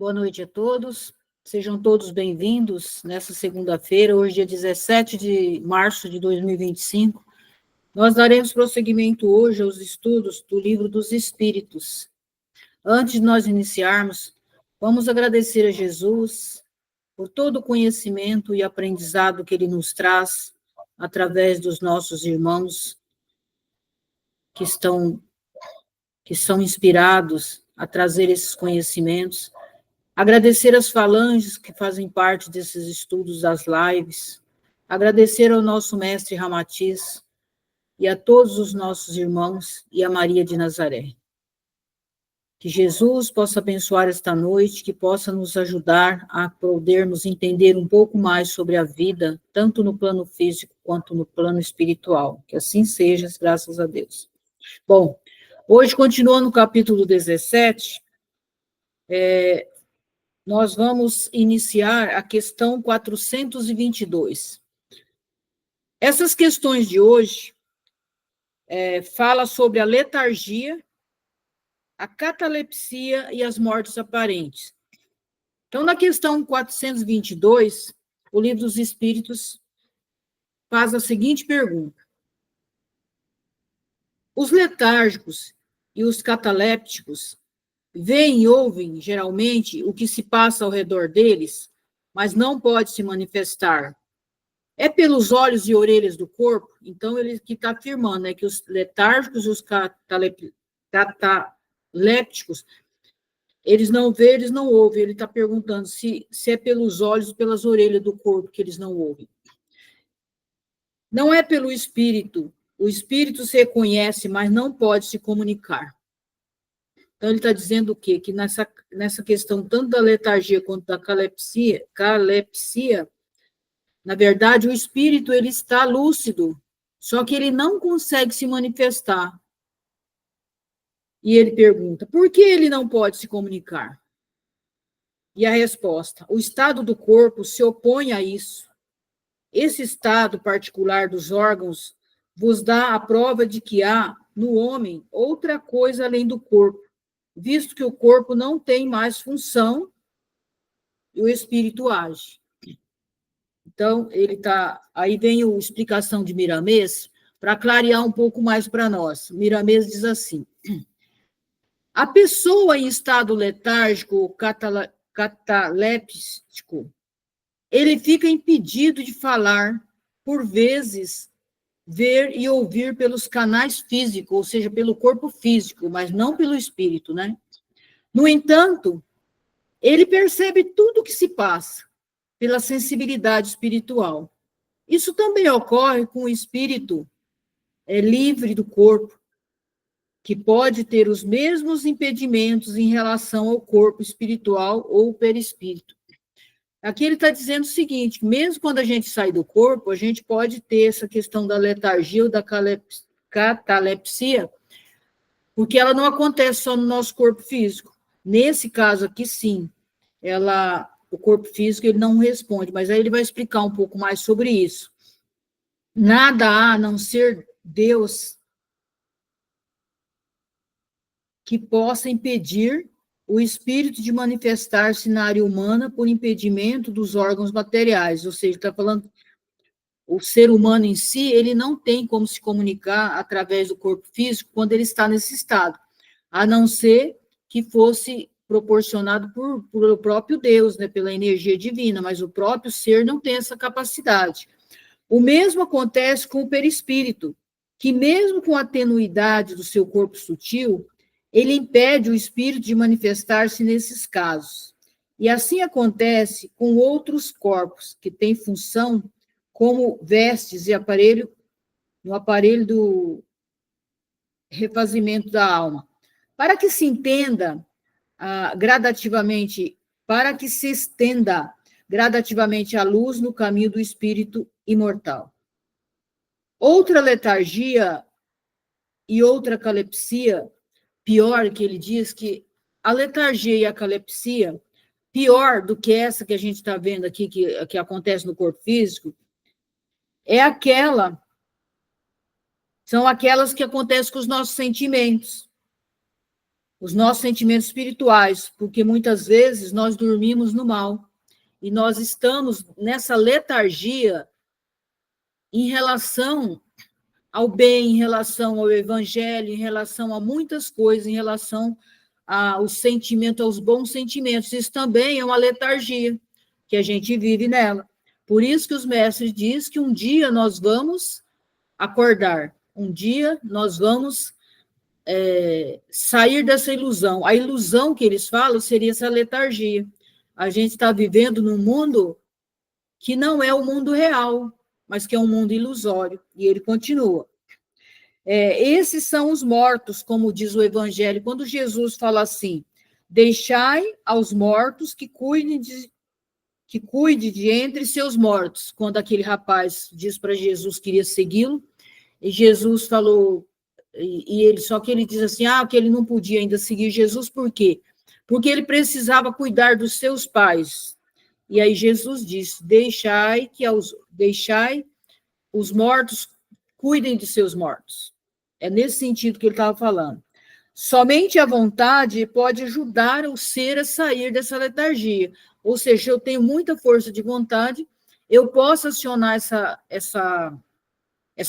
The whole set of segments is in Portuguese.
Boa noite a todos. Sejam todos bem-vindos nessa segunda-feira, hoje, dia 17 de março de 2025. Nós daremos prosseguimento hoje aos estudos do Livro dos Espíritos. Antes de nós iniciarmos, vamos agradecer a Jesus por todo o conhecimento e aprendizado que Ele nos traz através dos nossos irmãos que são inspirados a trazer esses conhecimentos. Agradecer as falanges que fazem parte desses estudos das lives, agradecer ao nosso mestre Ramatiz e a todos os nossos irmãos e a Maria de Nazaré. Que Jesus possa abençoar esta noite, que possa nos ajudar a podermos entender um pouco mais sobre a vida, tanto no plano físico quanto no plano espiritual. Que assim seja, graças a Deus. Bom, hoje, continuando no capítulo 17, nós vamos iniciar a questão 422. Essas questões de hoje falam sobre a letargia, a catalepsia e as mortes aparentes. Então, na questão 422, o Livro dos Espíritos faz a seguinte pergunta: os letárgicos e os catalépticos veem e ouvem, geralmente, o que se passa ao redor deles, mas não pode se manifestar. É pelos olhos e orelhas do corpo? Então, ele que está afirmando que os letárgicos e os catalépticos, eles não veem, eles não ouvem. Ele está perguntando se é pelos olhos e pelas orelhas do corpo que eles não ouvem. Não é pelo espírito. O espírito se reconhece, mas não pode se comunicar. Então, ele está dizendo o quê? Que nessa questão, tanto da letargia quanto da catalepsia, na verdade, o espírito ele está lúcido, só que ele não consegue se manifestar. E ele pergunta, por que ele não pode se comunicar? E a resposta, o estado do corpo se opõe a isso. Esse estado particular dos órgãos vos dá a prova de que há, no homem, outra coisa além do corpo, visto que o corpo não tem mais função e o espírito age. Então, aí vem a explicação de Miramês, para clarear um pouco mais para nós. Miramês diz assim: a pessoa em estado letárgico ou cataléptico, ele fica impedido de falar, por vezes, ver e ouvir pelos canais físicos, ou seja, pelo corpo físico, mas não pelo espírito, né? No entanto, ele percebe tudo o que se passa pela sensibilidade espiritual. Isso também ocorre com o espírito livre do corpo, que pode ter os mesmos impedimentos em relação ao corpo espiritual ou perispírito. Aqui ele está dizendo o seguinte: mesmo quando a gente sai do corpo, a gente pode ter essa questão da letargia ou da catalepsia, porque ela não acontece só no nosso corpo físico. Nesse caso aqui, sim, o corpo físico ele não responde, mas aí ele vai explicar um pouco mais sobre isso. Nada há a não ser Deus que possa impedir o espírito de manifestar-se na área humana por impedimento dos órgãos materiais, ou seja, está falando o ser humano em si, ele não tem como se comunicar através do corpo físico quando ele está nesse estado, a não ser que fosse proporcionado por o próprio Deus, né, pela energia divina, mas o próprio ser não tem essa capacidade. O mesmo acontece com o perispírito, que mesmo com a tenuidade do seu corpo sutil, ele impede o espírito de manifestar-se nesses casos. E assim acontece com outros corpos que têm função como vestes e no aparelho do refazimento da alma. Para que se entenda gradativamente, para que se estenda gradativamente a luz no caminho do espírito imortal. Outra letargia e outra catalepsia, pior que ele diz que a letargia e a catalepsia, pior do que essa que a gente está vendo aqui, que acontece no corpo físico, são aquelas que acontecem com os nossos sentimentos. os nossos sentimentos espirituais, porque muitas vezes nós dormimos no mal e nós estamos nessa letargia em relação ao bem, em relação ao evangelho, em relação a muitas coisas, em relação ao sentimento, aos bons sentimentos. Isso também é uma letargia que a gente vive nela. Por isso que os mestres dizem que um dia nós vamos acordar, um dia nós vamos sair dessa ilusão. A ilusão que eles falam seria essa letargia. A gente está vivendo num mundo que não é o mundo real, mas que é um mundo ilusório. E ele continua. Esses são os mortos, como diz o Evangelho, quando Jesus fala assim, deixai aos mortos que cuide de entre seus mortos, quando aquele rapaz diz para Jesus que queria segui-lo, e Jesus falou, só que ele diz assim, que ele não podia ainda seguir Jesus, por quê? Porque ele precisava cuidar dos seus pais. E aí Jesus disse, deixai os mortos cuidem de seus mortos. É nesse sentido que ele estava falando. Somente a vontade pode ajudar o ser a sair dessa letargia. Ou seja, eu tenho muita força de vontade, eu posso acionar essa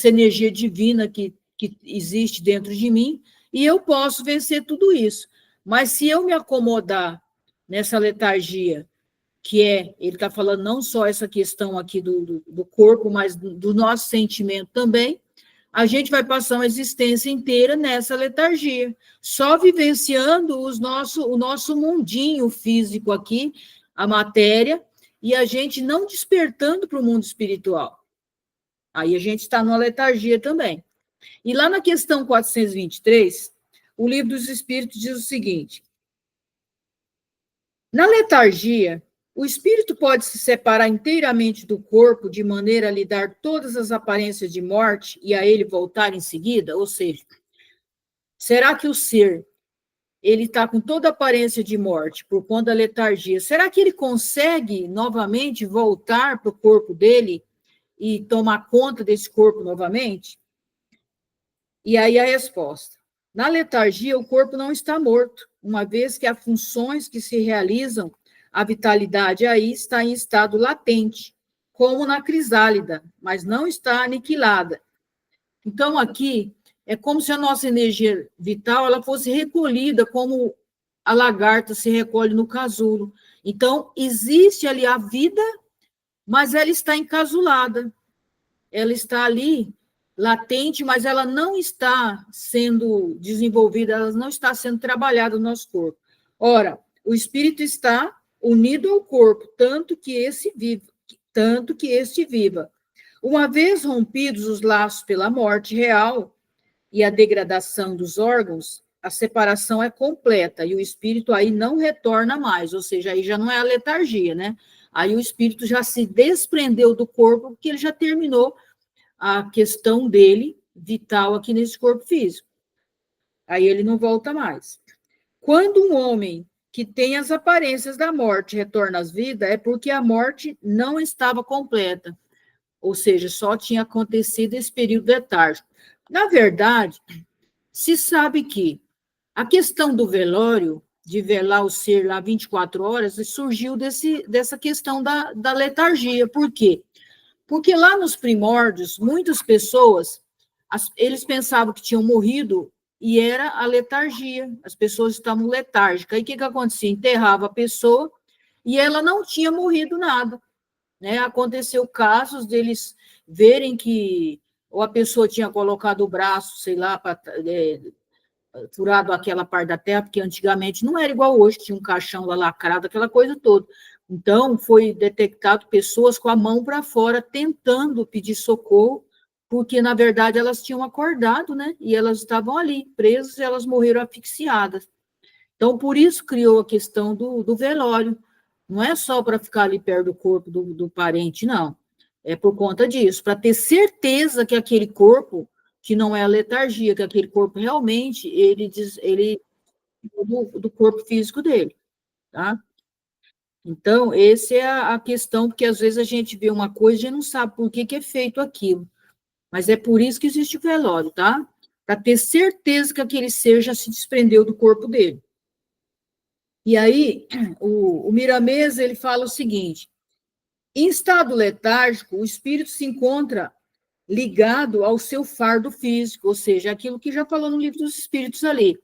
energia divina que existe dentro de mim, e eu posso vencer tudo isso. Mas se eu me acomodar nessa letargia, ele está falando não só essa questão aqui do corpo, mas do nosso sentimento também, a gente vai passar uma existência inteira nessa letargia, só vivenciando o nosso mundinho físico aqui, a matéria, e a gente não despertando para o mundo espiritual. Aí a gente está numa letargia também. E lá na questão 423, o Livro dos Espíritos diz o seguinte, na letargia, o espírito pode se separar inteiramente do corpo de maneira a lhe dar todas as aparências de morte e a ele voltar em seguida? Ou seja, será que o ser, ele está com toda a aparência de morte por conta da letargia, será que ele consegue novamente voltar para o corpo dele e tomar conta desse corpo novamente? E aí a resposta. Na letargia, o corpo não está morto, uma vez que há funções que se realizam, a vitalidade aí está em estado latente, como na crisálida, mas não está aniquilada. Então, aqui, é como se a nossa energia vital ela fosse recolhida, como a lagarta se recolhe no casulo. Então, existe ali a vida, mas ela está encasulada. Ela está ali latente, mas ela não está sendo desenvolvida, ela não está sendo trabalhada no nosso corpo. Ora, o espírito está unido ao corpo, tanto que este viva. Uma vez rompidos os laços pela morte real e a degradação dos órgãos, a separação é completa e o espírito aí não retorna mais, ou seja, aí já não é a letargia, né? Aí o espírito já se desprendeu do corpo, porque ele já terminou a questão dele, vital, aqui nesse corpo físico. Aí ele não volta mais. Quando um homem que tem as aparências da morte retorna às vidas, é porque a morte não estava completa, ou seja, só tinha acontecido esse período letárgico. Na verdade, se sabe que a questão do velório, de velar o ser lá 24 horas, surgiu dessa questão da letargia. Por quê? Porque lá nos primórdios, muitas pessoas, eles pensavam que tinham morrido e era a letargia, as pessoas estavam letárgicas. Aí o que acontecia? Enterrava a pessoa e ela não tinha morrido nada. Né? Aconteceu casos deles verem que ou a pessoa tinha colocado o braço, sei lá, furado aquela parte da terra, porque antigamente não era igual hoje, tinha um caixão lá lacrado, aquela coisa toda. Então, foi detectado pessoas com a mão para fora, tentando pedir socorro, porque, na verdade, elas tinham acordado, né? E elas estavam ali, presas, e elas morreram asfixiadas. Então, por isso criou a questão do velório. Não é só para ficar ali perto do corpo do parente, não. É por conta disso, para ter certeza que aquele corpo, que não é a letargia, que aquele corpo realmente, ele do corpo físico dele, tá? Então, essa é a questão, porque às vezes a gente vê uma coisa e não sabe por que é feito aquilo. Mas é por isso que existe o velório, tá? para ter certeza que aquele ser já se desprendeu do corpo dele. E aí, o Miramês, ele fala o seguinte: em estado letárgico, o espírito se encontra ligado ao seu fardo físico, ou seja, aquilo que já falou no livro dos espíritos ali.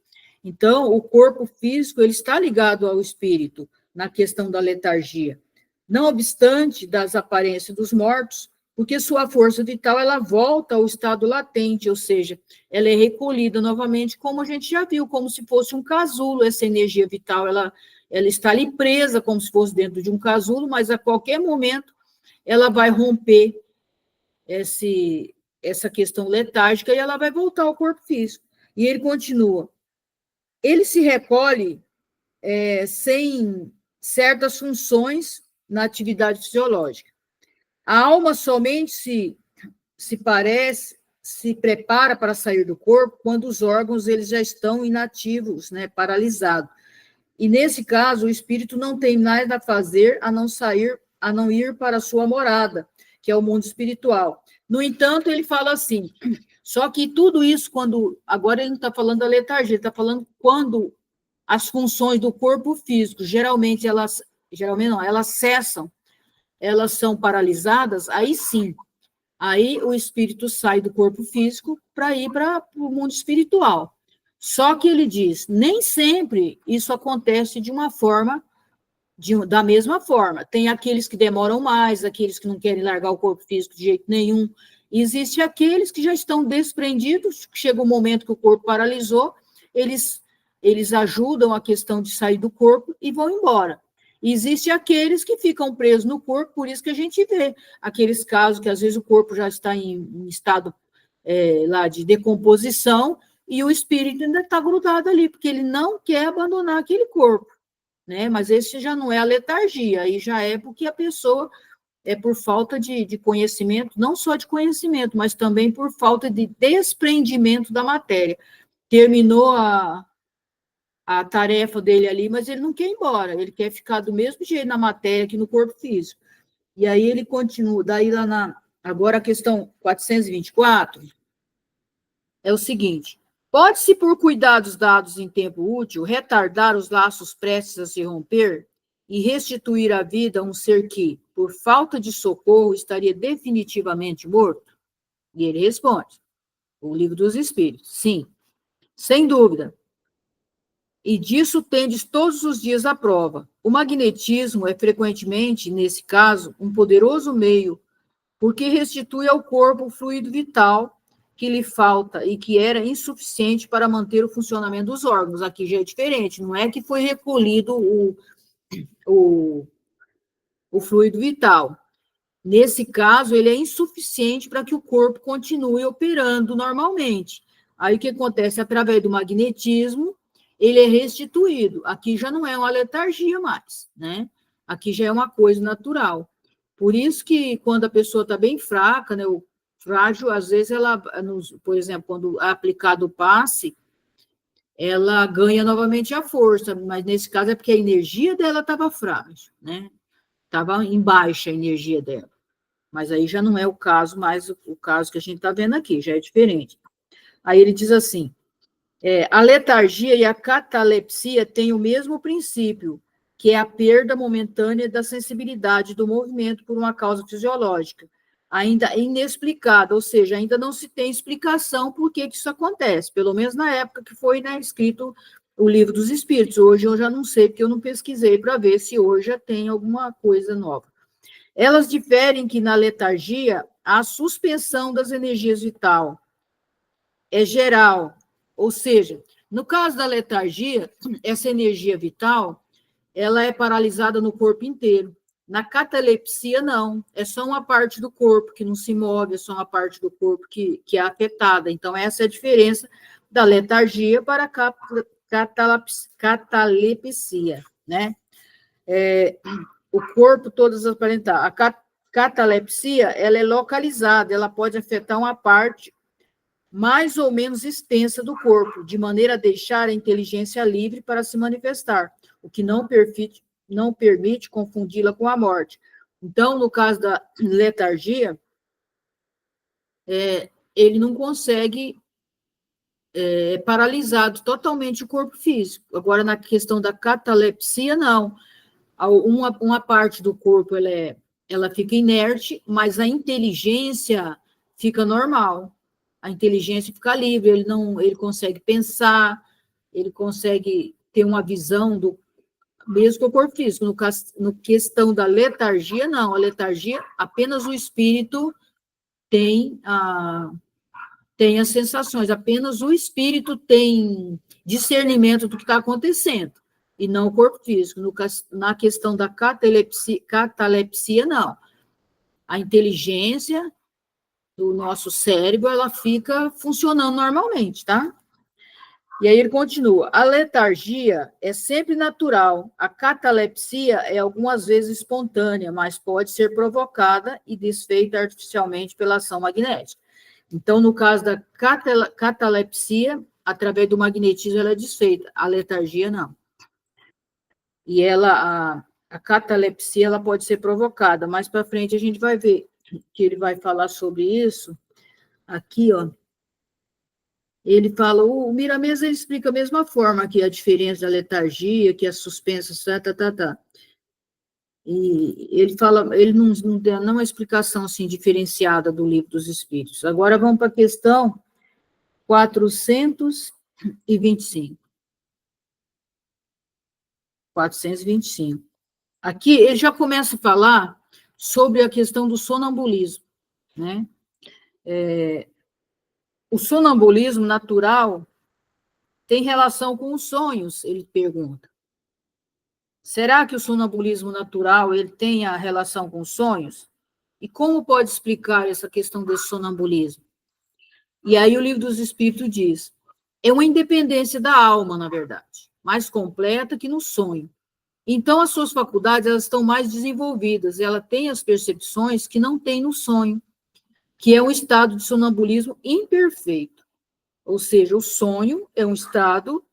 Então, o corpo físico, ele está ligado ao espírito, na questão da letargia. Não obstante das aparências dos mortos, porque sua força vital, ela volta ao estado latente, ou seja, ela é recolhida novamente, como a gente já viu, como se fosse um casulo, essa energia vital, ela está ali presa, como se fosse dentro de um casulo, mas a qualquer momento ela vai romper essa questão letárgica e ela vai voltar ao corpo físico. E ele continua. Ele se recolhe sem certas funções na atividade fisiológica. A alma somente se prepara para sair do corpo quando os órgãos eles já estão inativos, né, paralisados. E nesse caso, o espírito não tem nada a fazer a não ir para a sua morada, que é o mundo espiritual. No entanto, ele fala assim, só que tudo isso agora ele não está falando da letargia, ele está falando quando as funções do corpo físico, geralmente elas cessam, elas são paralisadas, aí sim, aí o espírito sai do corpo físico para ir para o mundo espiritual. Só que ele diz, nem sempre isso acontece da mesma forma. Tem aqueles que demoram mais, aqueles que não querem largar o corpo físico de jeito nenhum. Existe aqueles que já estão desprendidos, chega um momento que o corpo paralisou, eles ajudam a questão de sair do corpo e vão embora. Existe aqueles que ficam presos no corpo, por isso que a gente vê aqueles casos que às vezes o corpo já está em estado lá de decomposição e o espírito ainda está grudado ali, porque ele não quer abandonar aquele corpo, né? Mas esse já não é a letargia, aí já é porque a pessoa é por falta de conhecimento, não só de conhecimento, mas também por falta de desprendimento da matéria. Terminou a tarefa dele ali, mas ele não quer ir embora, ele quer ficar do mesmo jeito na matéria que no corpo físico. E aí ele continua, daí agora a questão 424 é o seguinte: pode-se, por cuidados dados em tempo útil, retardar os laços prestes a se romper e restituir a vida a um ser que, por falta de socorro, estaria definitivamente morto? E ele responde, o Livro dos Espíritos, sim, sem dúvida. E disso tendes todos os dias a prova. O magnetismo é frequentemente, nesse caso, um poderoso meio, porque restitui ao corpo o fluido vital que lhe falta e que era insuficiente para manter o funcionamento dos órgãos. Aqui já é diferente, não é que foi recolhido o fluido vital. Nesse caso, ele é insuficiente para que o corpo continue operando normalmente. Aí o que acontece? Através do magnetismo, ele é restituído. Aqui já não é uma letargia mais, né? Aqui já é uma coisa natural. Por isso que quando a pessoa está bem fraca, né, o frágil, às vezes ela, por exemplo, quando é aplicado o passe, ela ganha novamente a força, mas nesse caso é porque a energia dela estava frágil, né? Estava em baixa a energia dela. Mas aí já não é o caso mais o caso que a gente está vendo aqui, já é diferente. Aí ele diz assim, a letargia e a catalepsia têm o mesmo princípio, que é a perda momentânea da sensibilidade do movimento por uma causa fisiológica, ainda inexplicada, ou seja, ainda não se tem explicação por que isso acontece, pelo menos na época que foi, né, escrito o Livro dos Espíritos. Hoje eu já não sei, porque eu não pesquisei para ver se hoje já tem alguma coisa nova. Elas diferem que na letargia, a suspensão das energias vitais é geral, ou seja, no caso da letargia, essa energia vital, ela é paralisada no corpo inteiro. Na catalepsia, não, é só uma parte do corpo que não se move, é só uma parte do corpo que é afetada. Então, essa é a diferença da letargia para a catalepsia, né? O corpo, todas as aparentadas. A catalepsia, ela é localizada, ela pode afetar uma parte mais ou menos extensa do corpo, de maneira a deixar a inteligência livre para se manifestar, o que não permite confundi-la com a morte. Então, no caso da letargia, ele não consegue paralisado totalmente o corpo físico. Agora, na questão da catalepsia, não. Uma parte do corpo ela fica inerte, mas a inteligência fica normal. A inteligência fica livre, ele consegue pensar, ele consegue ter uma visão do mesmo que o corpo físico. No questão da letargia, não. A letargia, apenas o espírito tem as sensações, apenas o espírito tem discernimento do que está acontecendo, e não o corpo físico. Na questão da catalepsia, não. A inteligência do nosso cérebro, ela fica funcionando normalmente, tá? E aí ele continua, a letargia é sempre natural, a catalepsia é algumas vezes espontânea, mas pode ser provocada e desfeita artificialmente pela ação magnética. Então, no caso da catalepsia, através do magnetismo ela é desfeita, a letargia não. E a catalepsia ela pode ser provocada. Mais para frente a gente vai ver que ele vai falar sobre isso. Aqui, ó. Ele fala, o Miramês ele explica a mesma forma aqui a diferença da letargia, que é suspensa, tá. E ele fala, ele não dá uma explicação assim diferenciada do Livro dos Espíritos. Agora vamos para a questão 425. 425. Aqui ele já começa a falar sobre a questão do sonambulismo, né? O sonambulismo natural tem relação com os sonhos, ele pergunta. Será que o sonambulismo natural ele tem a relação com os sonhos? E como pode explicar essa questão desse sonambulismo? E aí o Livro dos Espíritos diz, é uma independência da alma, na verdade, mais completa que no sonho. Então, as suas faculdades elas estão mais desenvolvidas, ela tem as percepções que não tem no sonho, que é um estado de sonambulismo imperfeito. Ou seja, o sonho é um estado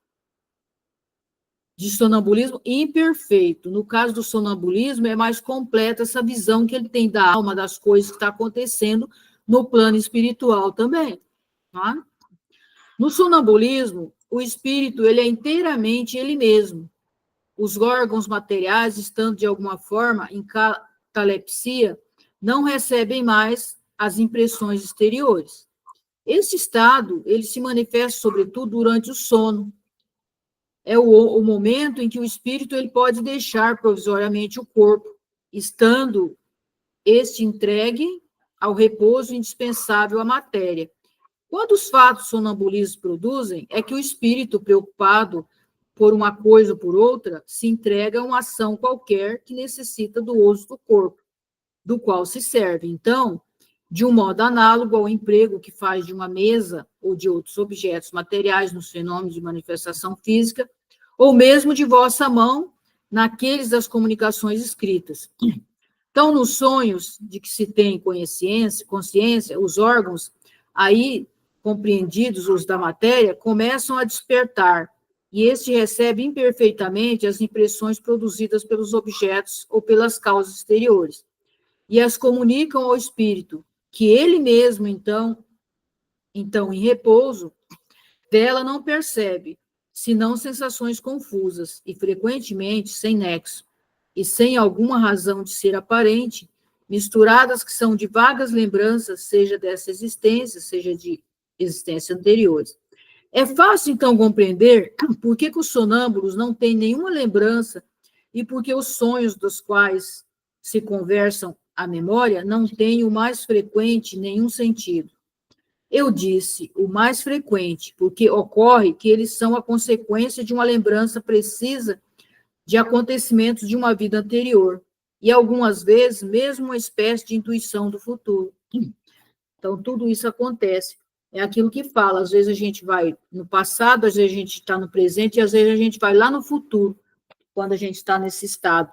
de sonambulismo imperfeito. No caso do sonambulismo, é mais completa essa visão que ele tem da alma, das coisas que estão acontecendo no plano espiritual também. Tá? No sonambulismo, o espírito ele é inteiramente ele mesmo. Os órgãos materiais, estando de alguma forma em catalepsia, não recebem mais as impressões exteriores. Esse estado, ele se manifesta, sobretudo, durante o sono. É o momento em que o espírito ele pode deixar provisoriamente o corpo, estando este entregue ao repouso indispensável à matéria. Quando os fatos sonambulistas produzem, é que o espírito, preocupado por uma coisa ou por outra, se entrega a uma ação qualquer que necessita do uso do corpo, do qual se serve. Então, de um modo análogo ao emprego que faz de uma mesa ou de outros objetos materiais nos fenômenos de manifestação física, ou mesmo de vossa mão naqueles das comunicações escritas. Então, nos sonhos de que se tem consciência, os órgãos aí compreendidos, os da matéria, começam a despertar, e este recebe imperfeitamente as impressões produzidas pelos objetos ou pelas causas exteriores, e as comunicam ao espírito, que ele mesmo, então em repouso, dela não percebe, senão sensações confusas, e frequentemente sem nexo, e sem alguma razão de ser aparente, misturadas que são de vagas lembranças, seja dessa existência, seja de existências anteriores. É fácil, então, compreender por que os sonâmbulos não têm nenhuma lembrança e por que os sonhos dos quais se conversam a memória não têm o mais frequente nenhum sentido. Eu disse o mais frequente, porque ocorre que eles são a consequência de uma lembrança precisa de acontecimentos de uma vida anterior, e algumas vezes mesmo uma espécie de intuição do futuro. Então, tudo isso acontece. É aquilo que fala, às vezes a gente vai no passado, às vezes a gente está no presente, e às vezes a gente vai lá no futuro, quando a gente está nesse estado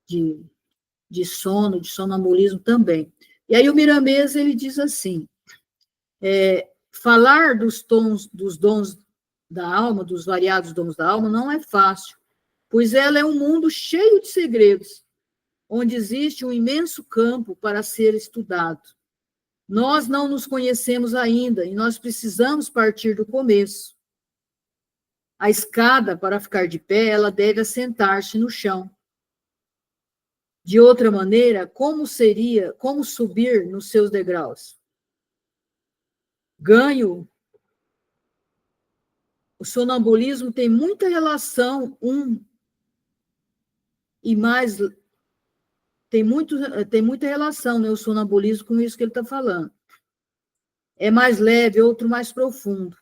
de sono, de sonambulismo também. E aí o Miramês, ele diz assim, falar dos dons da alma, dos variados dons da alma, não é fácil, pois ela é um mundo cheio de segredos, onde existe um imenso campo para ser estudado. Nós não nos conhecemos ainda e nós precisamos partir do começo. A escada, para ficar de pé, ela deve assentar-se no chão. De outra maneira, como subir nos seus degraus? Ganho. O sonambulismo tem muita relação, tem muita relação, né, o sonambulismo com isso que ele está falando. É mais leve, outro mais profundo.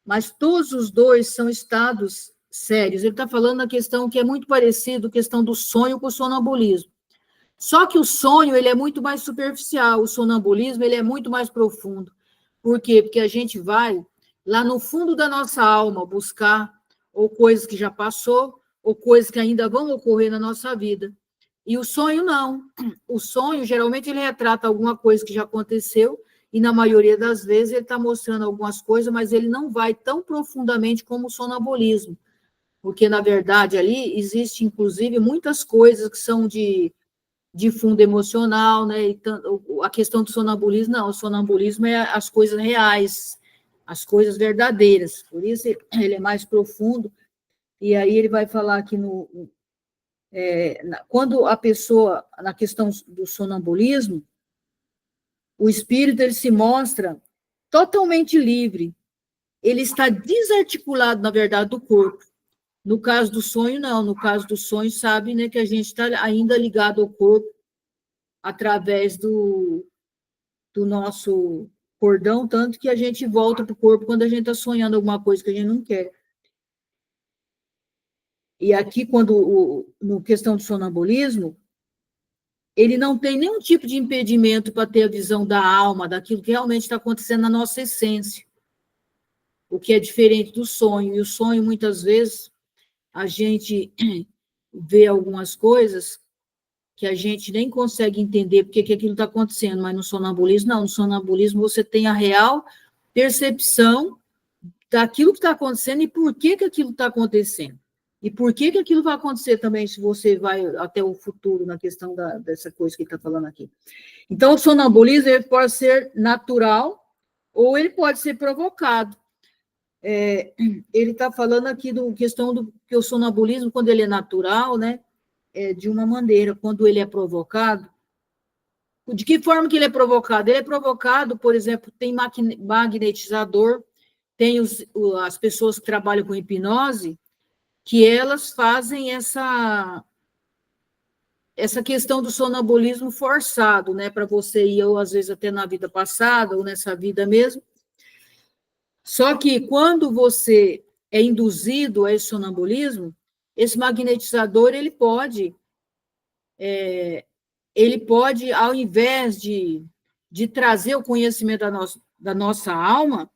Mas todos os dois são estados sérios. Ele está falando na questão que é muito parecido, a questão do sonho com o sonambulismo. Só que o sonho, ele é muito mais superficial, o sonambulismo, ele é muito mais profundo. Por quê? Porque a gente vai lá no fundo da nossa alma buscar ou coisas que já passou, ou coisas que ainda vão ocorrer na nossa vida. E o sonho, não. O sonho, geralmente, ele retrata alguma coisa que já aconteceu, e na maioria das vezes ele está mostrando algumas coisas, mas ele não vai tão profundamente como o sonambulismo, porque, na verdade, ali existe, inclusive, muitas coisas que são de fundo emocional, né? E a questão do sonambulismo, não, o sonambulismo é as coisas reais, as coisas verdadeiras, por isso ele é mais profundo, e aí ele vai falar aqui quando a pessoa, na questão do sonambulismo, o espírito ele se mostra totalmente livre, ele está desarticulado, na verdade, do corpo. No caso do sonho, não. No caso do sonho, sabe, né, que a gente está ainda ligado ao corpo através do nosso cordão, tanto que a gente volta para o corpo quando a gente está sonhando alguma coisa que a gente não quer. E aqui, no questão do sonambulismo, ele não tem nenhum tipo de impedimento para ter a visão da alma, daquilo que realmente está acontecendo na nossa essência, o que é diferente do sonho. E o sonho, muitas vezes, a gente vê algumas coisas que a gente nem consegue entender porque que aquilo está acontecendo, mas no sonambulismo, não. No sonambulismo, você tem a real percepção daquilo que está acontecendo e por que aquilo está acontecendo. E por que aquilo vai acontecer também, se você vai até o futuro, na questão dessa coisa que ele está falando aqui. Então, o sonambulismo ele pode ser natural ou ele pode ser provocado. Ele está falando aqui da questão do que o sonambulismo, quando ele é natural, né, de uma maneira, quando ele é provocado. De que forma que ele é provocado? Ele é provocado, por exemplo, tem magnetizador, tem as pessoas que trabalham com hipnose, que elas fazem essa questão do sonambulismo forçado, né, para você ir, ou às vezes até na vida passada, ou nessa vida mesmo. Só que quando você é induzido a esse sonambulismo, esse magnetizador, ele pode, ao invés de trazer o conhecimento da nossa alma,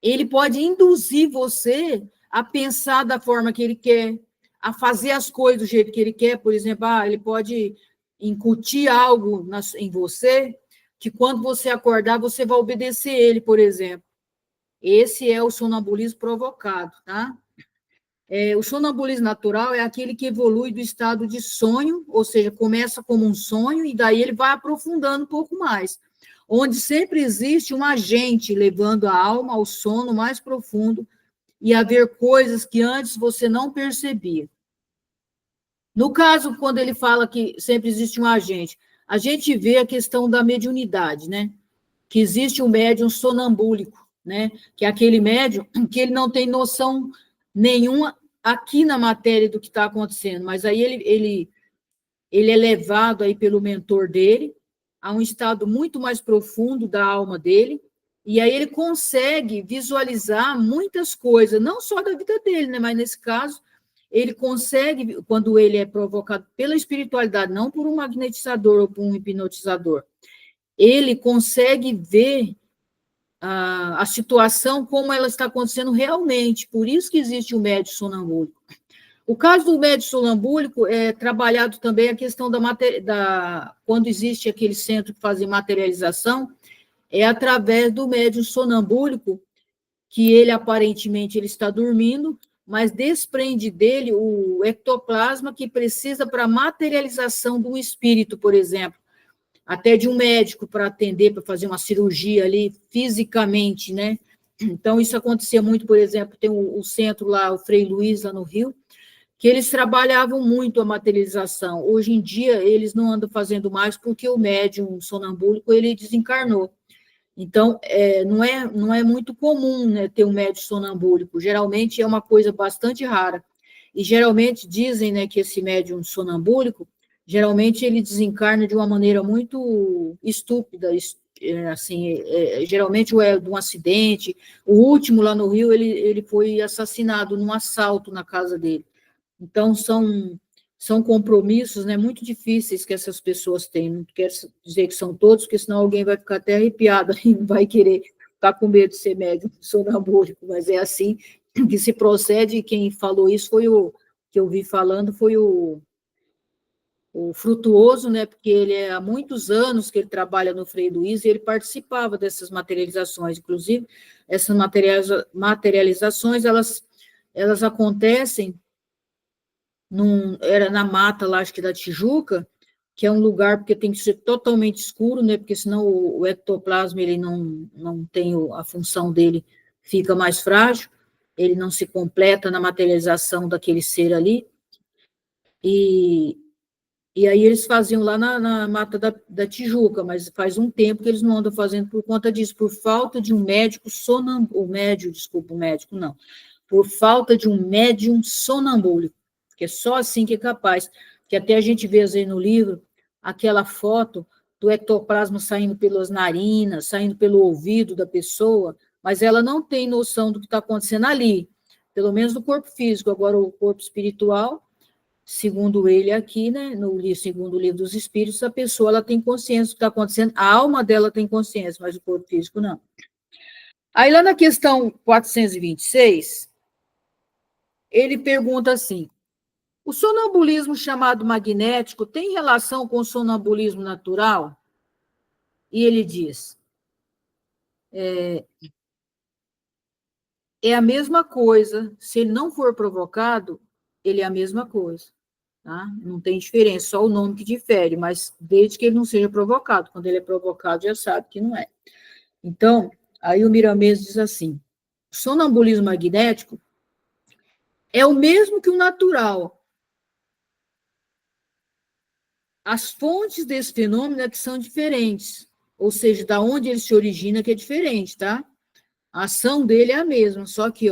ele pode induzir você a pensar da forma que ele quer, a fazer as coisas do jeito que ele quer. Por exemplo, ele pode incutir algo em você, que quando você acordar, você vai obedecer ele, por exemplo. Esse é o sonambulismo provocado, tá? O sonambulismo natural é aquele que evolui do estado de sonho, ou seja, começa como um sonho, e daí ele vai aprofundando um pouco mais, onde sempre existe um agente levando a alma ao sono mais profundo e a ver coisas que antes você não percebia. No caso, quando ele fala que sempre existe um agente, a gente vê a questão da mediunidade, né? Que existe um médium sonambúlico, né? Que é aquele médium que ele não tem noção nenhuma aqui na matéria do que está acontecendo, mas aí ele é levado aí pelo mentor dele a um estado muito mais profundo da alma dele, e aí ele consegue visualizar muitas coisas, não só da vida dele, né? Mas nesse caso, ele consegue, quando ele é provocado pela espiritualidade, não por um magnetizador ou por um hipnotizador, ele consegue ver a situação como ela está acontecendo realmente, por isso que existe o médium sonambúlico. O caso do médium sonambúlico é trabalhado também a questão quando existe aquele centro que faz materialização, é através do médium sonambúlico, que ele aparentemente ele está dormindo, mas desprende dele o ectoplasma que precisa para a materialização de um espírito, por exemplo. até de um médico para atender, para fazer uma cirurgia ali, fisicamente, né? Então, isso acontecia muito, por exemplo, tem o centro lá, o Frei Luiz, lá no Rio, que eles trabalhavam muito a materialização. Hoje em dia, eles não andam fazendo mais, porque o médium sonambúlico, ele desencarnou. Então, não é muito comum, né, ter um médium sonambúlico. Geralmente, é uma coisa bastante rara. E, geralmente, dizem, né, que esse médium sonambúlico, geralmente, ele desencarna de uma maneira muito estúpida, assim, geralmente é de um acidente. O último, lá no Rio, ele foi assassinado num assalto na casa dele. Então, são compromissos, né, muito difíceis que essas pessoas têm. Não quero dizer que são todos, porque senão alguém vai ficar até arrepiado e não vai querer ficar com medo de ser médium sonambúlico, mas é assim que se procede. Quem falou isso foi que eu vi falando, foi o Frutuoso, né, porque ele há muitos anos que ele trabalha no Frei Luiz e ele participava dessas materializações. Inclusive, essas materializações, elas acontecem era na mata lá, acho que da Tijuca, que é um lugar porque tem que ser totalmente escuro, né? Porque senão o ectoplasma ele não tem a função dele, fica mais frágil, ele não se completa na materialização daquele ser ali. E aí eles faziam lá na mata da Tijuca, mas faz um tempo que eles não andam fazendo por conta disso, por falta de um médico desculpa, o médico não, por falta de um médium sonambúlico, que é só assim que é capaz, que até a gente vê aí no livro, aquela foto do ectoplasma saindo pelas narinas, saindo pelo ouvido da pessoa, mas ela não tem noção do que está acontecendo ali, pelo menos no corpo físico. Agora, o corpo espiritual, segundo ele aqui, né, segundo o livro dos Espíritos, a pessoa ela tem consciência do que está acontecendo, a alma dela tem consciência, mas o corpo físico não. Aí, lá na questão 426, ele pergunta assim: o sonambulismo chamado magnético tem relação com o sonambulismo natural? E ele diz: é a mesma coisa, se ele não for provocado, ele é a mesma coisa. Tá? Não tem diferença, só o nome que difere, mas desde que ele não seja provocado. Quando ele é provocado, já sabe que não é. Então, aí o Miramês diz assim: o sonambulismo magnético é o mesmo que o natural. As fontes desse fenômeno é que são diferentes, ou seja, da onde ele se origina que é diferente, tá? A ação dele é a mesma, só que,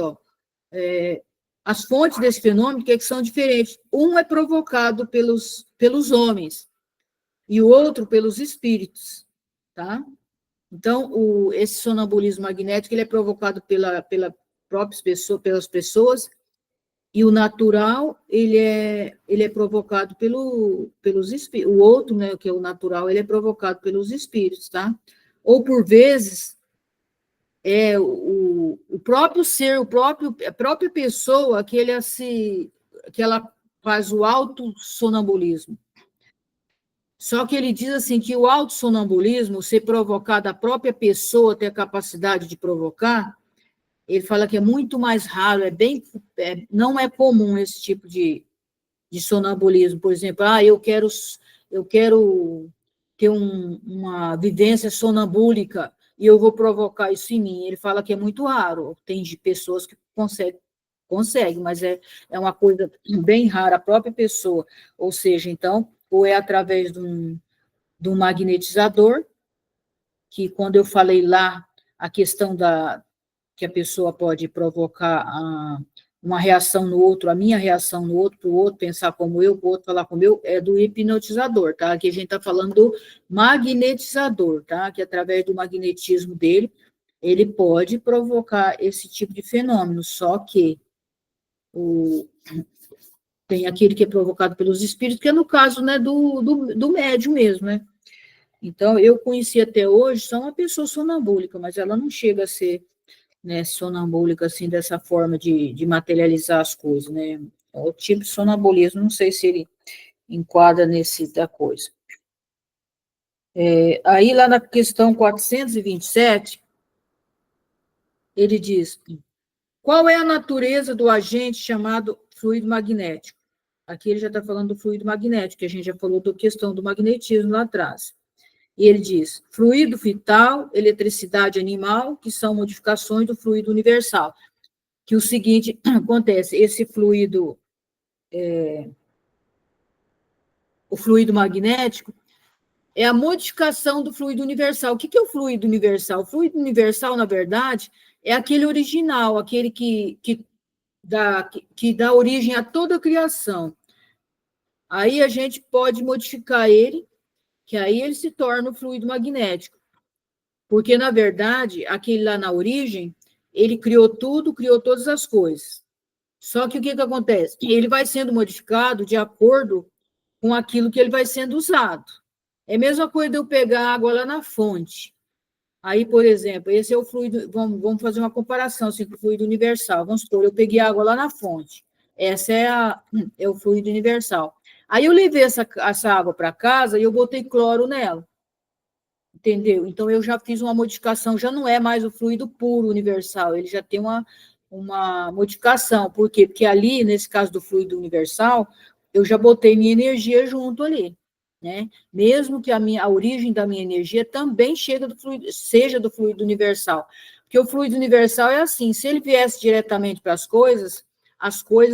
as fontes desse fenômeno que são diferentes. Um é provocado pelos homens e o outro pelos espíritos, tá? Então, esse sonambulismo magnético ele é provocado pelas pessoas, e o natural ele é provocado pelos espíritos. O outro, né, que é o natural, ele é provocado pelos espíritos, tá? Ou por vezes o próprio ser, a própria pessoa que ela faz o autossonambulismo. Só que ele diz assim que o autossonambulismo, ser provocado, a própria pessoa ter a capacidade de provocar, ele fala que é muito mais raro, não é comum esse tipo de sonambulismo. Por exemplo, eu quero ter uma vivência sonambúlica e eu vou provocar isso em mim. Ele fala que é muito raro, tem de pessoas que conseguem, mas é uma coisa bem rara, a própria pessoa. Ou seja, então, ou é através de um magnetizador, que quando eu falei lá, a questão que a pessoa pode provocar uma reação no outro, a minha reação no outro, para o outro pensar como eu, para o outro falar como eu, é do hipnotizador, tá? Aqui a gente está falando do magnetizador, tá? Que através do magnetismo dele, ele pode provocar esse tipo de fenômeno, só que tem aquele que é provocado pelos espíritos, que é no caso, né, do médium mesmo, né? Então, eu conheci até hoje só uma pessoa sonambúlica, mas ela não chega a ser, né, sonambúlica, assim, dessa forma de materializar as coisas, né? O tipo de sonambulismo, não sei se ele enquadra nesse da coisa. Aí, lá na questão 427, ele diz: qual é a natureza do agente chamado fluido magnético? Aqui ele já está falando do fluido magnético, que a gente já falou da questão do magnetismo lá atrás. E ele diz, fluido vital, eletricidade animal, que são modificações do fluido universal. Que o seguinte acontece, esse fluido, o fluido magnético, é a modificação do fluido universal. O que é o fluido universal? O fluido universal, na verdade, é aquele original, aquele que dá origem a toda a criação. Aí a gente pode modificar ele, que aí ele se torna o fluido magnético. Porque, na verdade, aquele lá na origem, ele criou tudo, criou todas as coisas. Só que o que acontece? Ele vai sendo modificado de acordo com aquilo que ele vai sendo usado. É a mesma coisa de eu pegar água lá na fonte. Aí, por exemplo, esse é o fluido, vamos fazer uma comparação assim, com o fluido universal. Vamos supor, eu peguei água lá na fonte. Essa é o fluido universal. Aí eu levei essa água para casa e eu botei cloro nela. Entendeu? Então, eu já fiz uma modificação, já não é mais o fluido puro universal, ele já tem uma modificação. Por quê? Porque ali, nesse caso do fluido universal, eu já botei minha energia junto ali, né? Mesmo que a origem da minha energia também seja do fluido universal. Porque o fluido universal é assim, se ele viesse diretamente para as coisas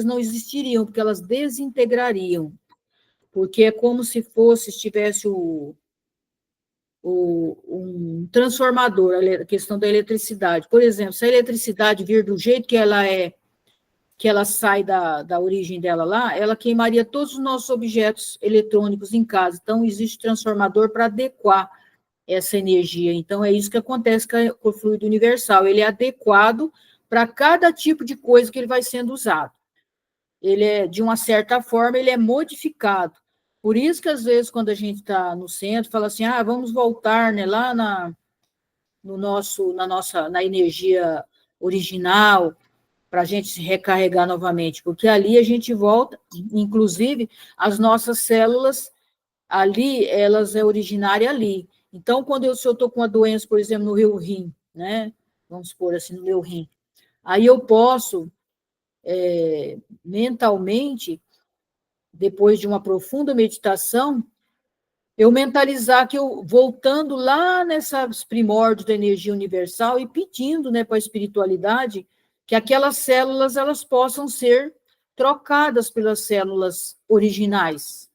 não existiriam, porque elas desintegrariam. Porque é como se estivesse um transformador, a questão da eletricidade. Por exemplo, se a eletricidade vir do jeito que ela sai da origem dela lá, ela queimaria todos os nossos objetos eletrônicos em casa. Então, existe transformador para adequar essa energia. Então, é isso que acontece com o fluido universal. Ele é adequado para cada tipo de coisa que ele vai sendo usado. Ele é, de uma certa forma, ele é modificado. Por isso que, às vezes, quando a gente está no centro, fala assim, vamos voltar, né, lá na energia original, para a gente se recarregar novamente, porque ali a gente volta, inclusive, as nossas células, ali, elas é originária ali. Então, se eu estou com uma doença, por exemplo, no meu rim, né, vamos supor assim, no meu rim, aí eu posso, mentalmente, depois de uma profunda meditação, eu mentalizar que eu, voltando lá nessas primórdios da energia universal e pedindo, né, para a espiritualidade, que aquelas células, elas possam ser trocadas pelas células originais,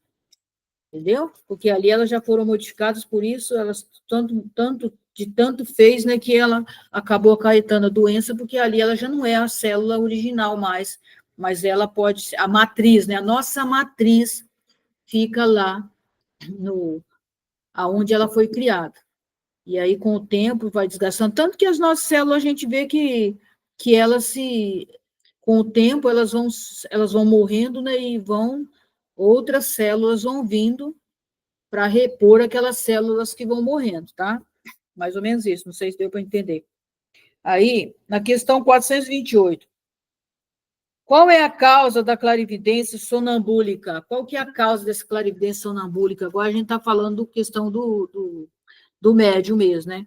entendeu? Porque ali elas já foram modificadas, por isso elas tanto fez, né, que ela acabou acarretando a doença, porque ali ela já não é a célula original mais, mas ela pode ser, a matriz, né, a nossa matriz fica lá aonde ela foi criada. E aí, com o tempo, vai desgastando. Tanto que as nossas células, a gente vê que elas com o tempo, elas vão morrendo, né, e outras células vão vindo para repor aquelas células que vão morrendo, tá? Mais ou menos isso, não sei se deu para entender. Aí, na questão 428, qual é a causa da clarividência sonambúlica? Qual que é a causa dessa clarividência sonambúlica? Agora a gente está falando questão do médium mesmo, né?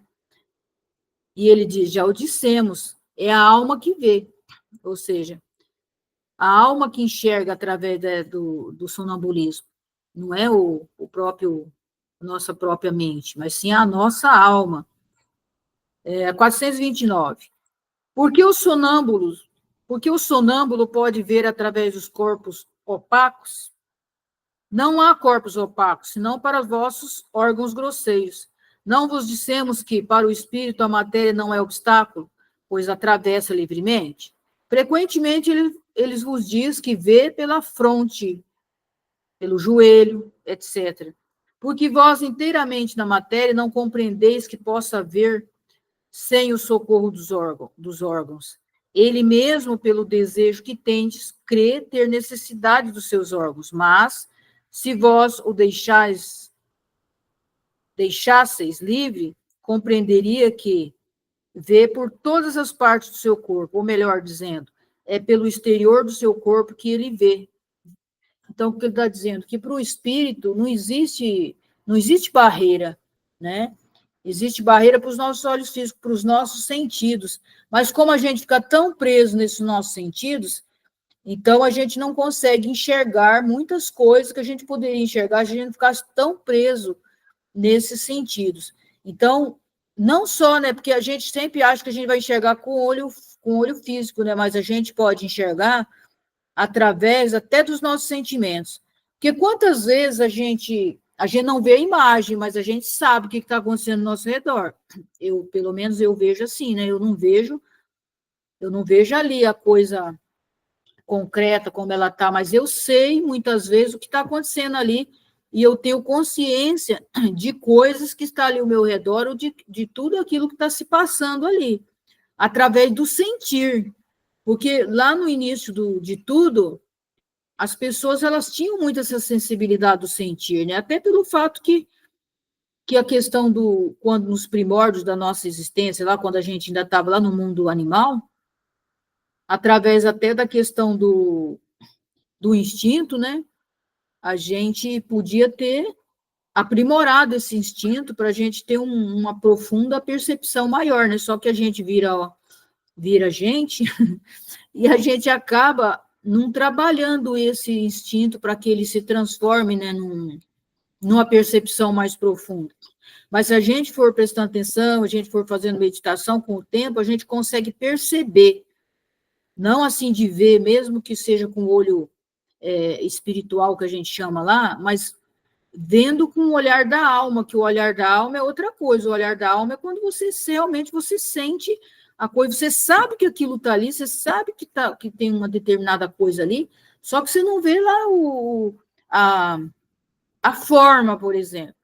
E ele diz, já o dissemos, é a alma que vê, ou seja, a alma que enxerga através do sonambulismo, não é a nossa própria mente, mas sim a nossa alma. 429. Por que o sonâmbulo pode ver através dos corpos opacos? Não há corpos opacos, senão para os vossos órgãos grosseiros. Não vos dissemos que, para o espírito, a matéria não é obstáculo, pois atravessa livremente? Frequentemente, eles vos diz que vê pela fronte, pelo joelho, etc. Porque vós, inteiramente na matéria, não compreendeis que possa ver sem o socorro dos órgãos. Ele mesmo, pelo desejo que tendes, crê ter necessidade dos seus órgãos, mas, se vós o deixasseis livre, compreenderia que vê por todas as partes do seu corpo, ou melhor dizendo, é pelo exterior do seu corpo que ele vê. Então, o que ele está dizendo? Que para o espírito não existe barreira, né? Existe barreira para os nossos olhos físicos, para os nossos sentidos. Mas como a gente fica tão preso nesses nossos sentidos, então a gente não consegue enxergar muitas coisas que a gente poderia enxergar se a gente não ficasse tão preso nesses sentidos. Então, não só, né, porque a gente sempre acha que a gente vai enxergar com o olho físico, né, mas a gente pode enxergar através até dos nossos sentimentos. Porque quantas vezes a gente não vê a imagem, mas a gente sabe o que está acontecendo ao nosso redor. Pelo menos eu vejo assim, né? Eu não vejo ali a coisa concreta como ela está, mas eu sei muitas vezes o que está acontecendo ali e eu tenho consciência de coisas que estão ali ao meu redor ou de tudo aquilo que está se passando ali, através do sentir. Porque lá no início de tudo, as pessoas elas tinham muito essa sensibilidade do sentir, né? Até pelo fato que a questão quando nos primórdios da nossa existência, lá quando a gente ainda estava lá no mundo animal, através até da questão do instinto, né? A gente podia ter aprimorado esse instinto para a gente ter uma profunda percepção maior, né? Só que a gente vira gente e a gente acaba não trabalhando esse instinto para que ele se transforme, né, numa percepção mais profunda. Mas se a gente for prestando atenção, a gente for fazendo meditação com o tempo, a gente consegue perceber, não assim de ver, mesmo que seja com o olho espiritual que a gente chama lá, mas vendo com o olhar da alma, que o olhar da alma é outra coisa. O olhar da alma é quando realmente você sente a coisa, você sabe que aquilo está ali, você sabe que tem uma determinada coisa ali, só que você não vê lá a forma, por exemplo.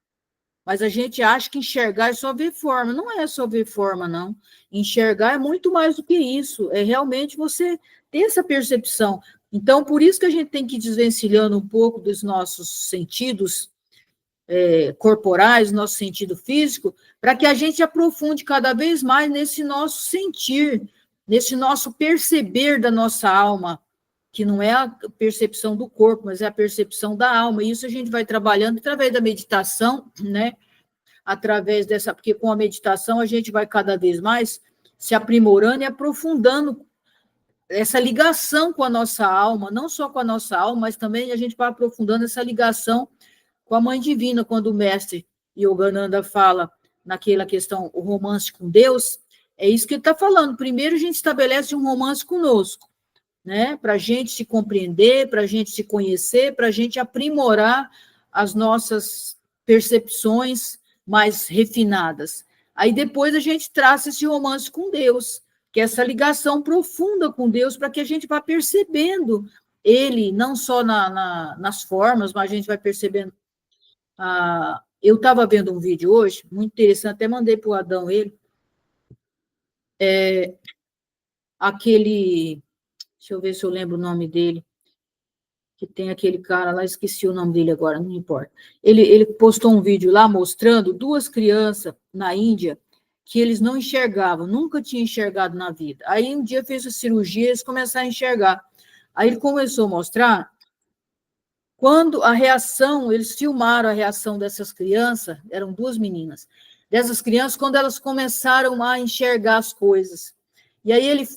Mas a gente acha que enxergar é só ver forma. Não é só ver forma, não. Enxergar é muito mais do que isso. É realmente você ter essa percepção. Então, por isso que a gente tem que ir desvencilhando um pouco dos nossos sentidos corporais, nosso sentido físico, para que a gente aprofunde cada vez mais nesse nosso sentir, nesse nosso perceber da nossa alma, que não é a percepção do corpo, mas é a percepção da alma. E isso a gente vai trabalhando através da meditação, né? Através dessa, porque com a meditação a gente vai cada vez mais se aprimorando e aprofundando essa ligação com a nossa alma, não só com a nossa alma, mas também a gente vai aprofundando essa ligação com a Mãe Divina, quando o mestre Yogananda fala naquela questão, o romance com Deus, é isso que ele está falando. Primeiro a gente estabelece um romance conosco, né? Para a gente se compreender, para a gente se conhecer, para a gente aprimorar as nossas percepções mais refinadas. Aí depois a gente traça esse romance com Deus, que é essa ligação profunda com Deus, para que a gente vá percebendo ele, não só nas formas, mas a gente vai percebendo. Eu estava vendo um vídeo hoje, muito interessante, até mandei para o Adão ele, aquele, deixa eu ver se eu lembro o nome dele, que tem aquele cara lá, esqueci o nome dele agora, não importa. Ele postou um vídeo lá mostrando duas crianças na Índia que eles não enxergavam, nunca tinham enxergado na vida. Aí um dia fez a cirurgia, eles começaram a enxergar. Aí ele começou a mostrar quando a reação, eles filmaram a reação dessas crianças, eram duas meninas, dessas crianças, quando elas começaram a enxergar as coisas. E aí ele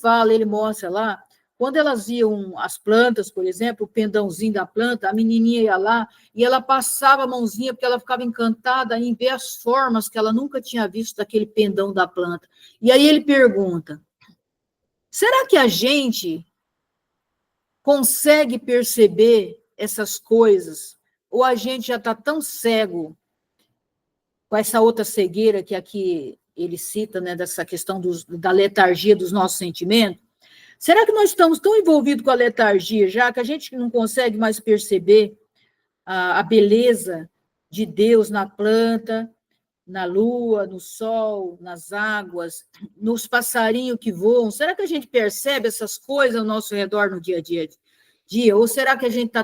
mostra lá, quando elas viam as plantas, por exemplo, o pendãozinho da planta, a menininha ia lá e ela passava a mãozinha, porque ela ficava encantada em ver as formas que ela nunca tinha visto daquele pendão da planta. E aí ele pergunta, será que a gente consegue perceber essas coisas, ou a gente já está tão cego com essa outra cegueira que aqui ele cita, né, dessa questão da letargia dos nossos sentimentos? Será que nós estamos tão envolvidos com a letargia já que a gente não consegue mais perceber a beleza de Deus na planta, na lua, no sol, nas águas, nos passarinhos que voam? Será que a gente percebe essas coisas ao nosso redor no dia a dia? Ou será que a gente está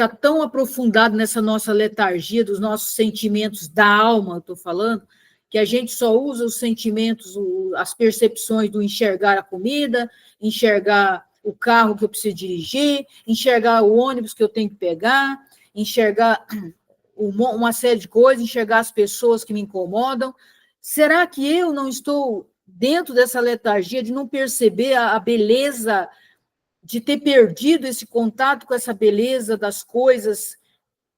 tão aprofundado nessa nossa letargia dos nossos sentimentos da alma, estou falando, que a gente só usa os sentimentos, as percepções do enxergar a comida, enxergar o carro que eu preciso dirigir, enxergar o ônibus que eu tenho que pegar, enxergar uma série de coisas, enxergar as pessoas que me incomodam. Será que eu não estou dentro dessa letargia de não perceber a beleza, de ter perdido esse contato com essa beleza das coisas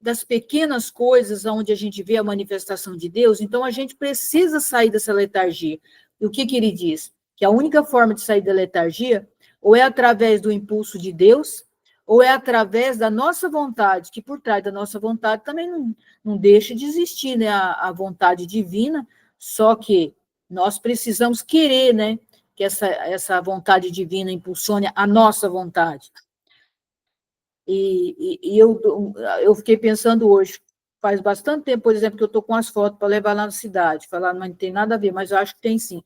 das pequenas coisas onde a gente vê a manifestação de Deus, então a gente precisa sair dessa letargia. E o que ele diz? Que a única forma de sair da letargia ou é através do impulso de Deus, ou é através da nossa vontade, que por trás da nossa vontade também não deixa de existir, né, a vontade divina, só que nós precisamos querer, né, que essa vontade divina impulsione a nossa vontade. E eu fiquei pensando hoje, faz bastante tempo, por exemplo, que eu estou com as fotos para levar lá na cidade, falar, mas não tem nada a ver, mas eu acho que tem sim.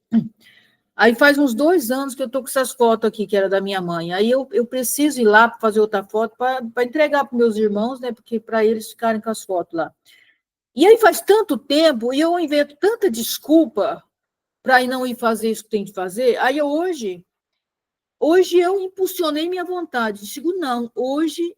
Aí faz uns 2 anos que eu estou com essas fotos aqui, que era da minha mãe. Aí eu preciso ir lá para fazer outra foto, para entregar para meus irmãos, né? Porque para eles ficarem com as fotos lá. E aí faz tanto tempo, e eu invento tanta desculpa para não ir fazer isso que tem de fazer. Aí hoje eu impulsionei minha vontade. Digo, não, hoje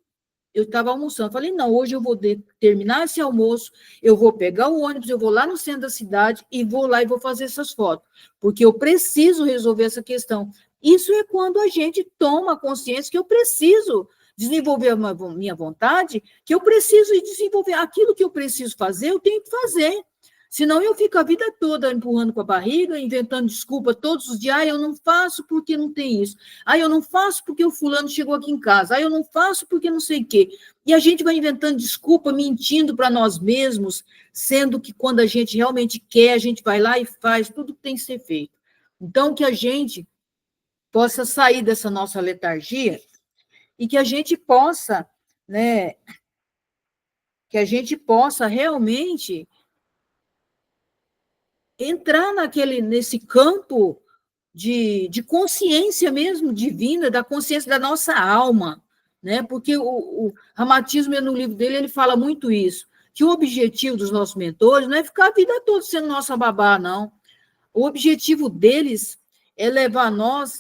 eu estava almoçando. Falei, não, hoje eu vou terminar esse almoço, eu vou pegar o ônibus, eu vou lá no centro da cidade e vou lá e vou fazer essas fotos, porque eu preciso resolver essa questão. Isso é quando a gente toma consciência que eu preciso desenvolver a minha vontade, que eu preciso desenvolver aquilo que eu preciso fazer, eu tenho que fazer. Senão eu fico a vida toda empurrando com a barriga, inventando desculpa todos os dias. Eu não faço porque não tem isso. Eu não faço porque o fulano chegou aqui em casa. Eu não faço porque não sei o quê. E a gente vai inventando desculpa, mentindo para nós mesmos, sendo que quando a gente realmente quer, a gente vai lá e faz tudo que tem que ser feito. Então, que a gente possa sair dessa nossa letargia e que a gente possa, né, que a gente possa realmente entrar nesse campo de consciência mesmo divina, da consciência da nossa alma, né? Porque o Ramatismo, no livro dele, ele fala muito isso, que o objetivo dos nossos mentores não é ficar a vida toda sendo nossa babá, não. O objetivo deles é levar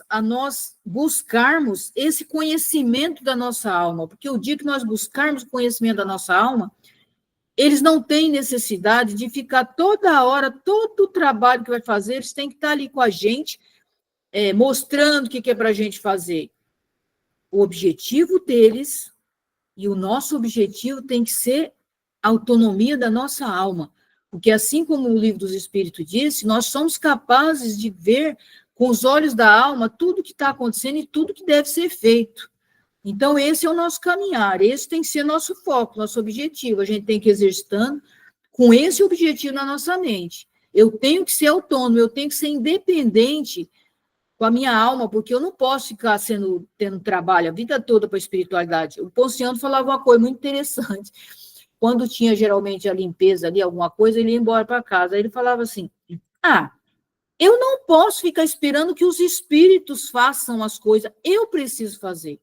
a nós buscarmos esse conhecimento da nossa alma, porque o dia que nós buscarmos o conhecimento da nossa alma, eles não têm necessidade de ficar toda hora, todo o trabalho que vai fazer, eles têm que estar ali com a gente, mostrando o que é para a gente fazer. O objetivo deles e o nosso objetivo tem que ser a autonomia da nossa alma, porque assim como o Livro dos Espíritos disse, nós somos capazes de ver com os olhos da alma tudo que está acontecendo e tudo que deve ser feito. Então, esse é o nosso caminhar, esse tem que ser nosso foco, nosso objetivo. A gente tem que ir exercitando com esse objetivo na nossa mente. Eu tenho que ser autônomo, eu tenho que ser independente com a minha alma, porque eu não posso ficar tendo trabalho a vida toda para a espiritualidade. O Ponciano falava uma coisa muito interessante. Quando tinha, geralmente, a limpeza ali, alguma coisa, ele ia embora para casa. Aí ele falava assim, eu não posso ficar esperando que os espíritos façam as coisas, eu preciso fazer.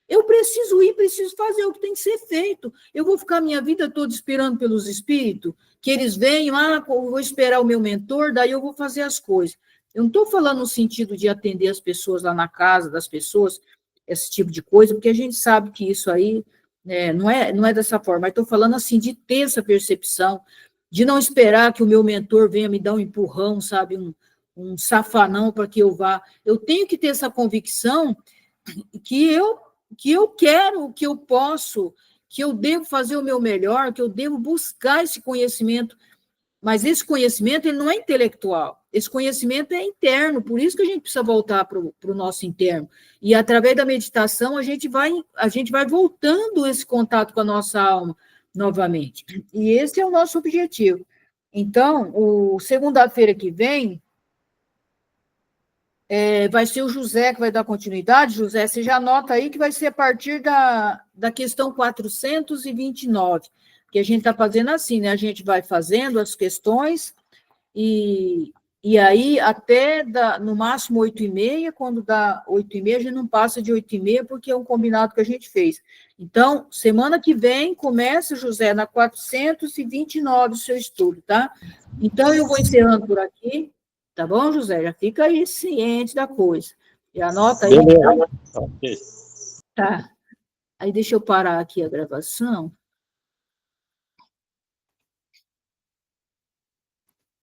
Eu preciso ir, preciso fazer o que tem que ser feito. Eu vou ficar minha vida toda esperando pelos espíritos, que eles venham, vou esperar o meu mentor, daí eu vou fazer as coisas. Eu não estou falando no sentido de atender as pessoas lá na casa das pessoas, esse tipo de coisa, porque a gente sabe que isso aí não é dessa forma, mas estou falando assim de ter essa percepção, de não esperar que o meu mentor venha me dar um empurrão, sabe, um safanão para que eu vá. Eu tenho que ter essa convicção que eu quero, que eu posso, que eu devo fazer o meu melhor, que eu devo buscar esse conhecimento, mas esse conhecimento ele não é intelectual, esse conhecimento é interno, por isso que a gente precisa voltar para o nosso interno, e através da meditação a gente vai voltando esse contato com a nossa alma novamente, e esse é o nosso objetivo. Então, segunda-feira que vem, vai ser o José que vai dar continuidade. José, você já anota aí que vai ser a partir da questão 429, que a gente está fazendo assim, né? A gente vai fazendo as questões e aí até no máximo 8h30, quando dá 8h30, a gente não passa de 8h30, porque é um combinado que a gente fez. Então, semana que vem, começa, José, na 429 o seu estudo, tá? Então, eu vou encerrando por aqui. Tá bom, José? Já fica aí ciente da coisa. E anota aí. Beleza. Ok. Tá. Aí deixa eu parar aqui a gravação.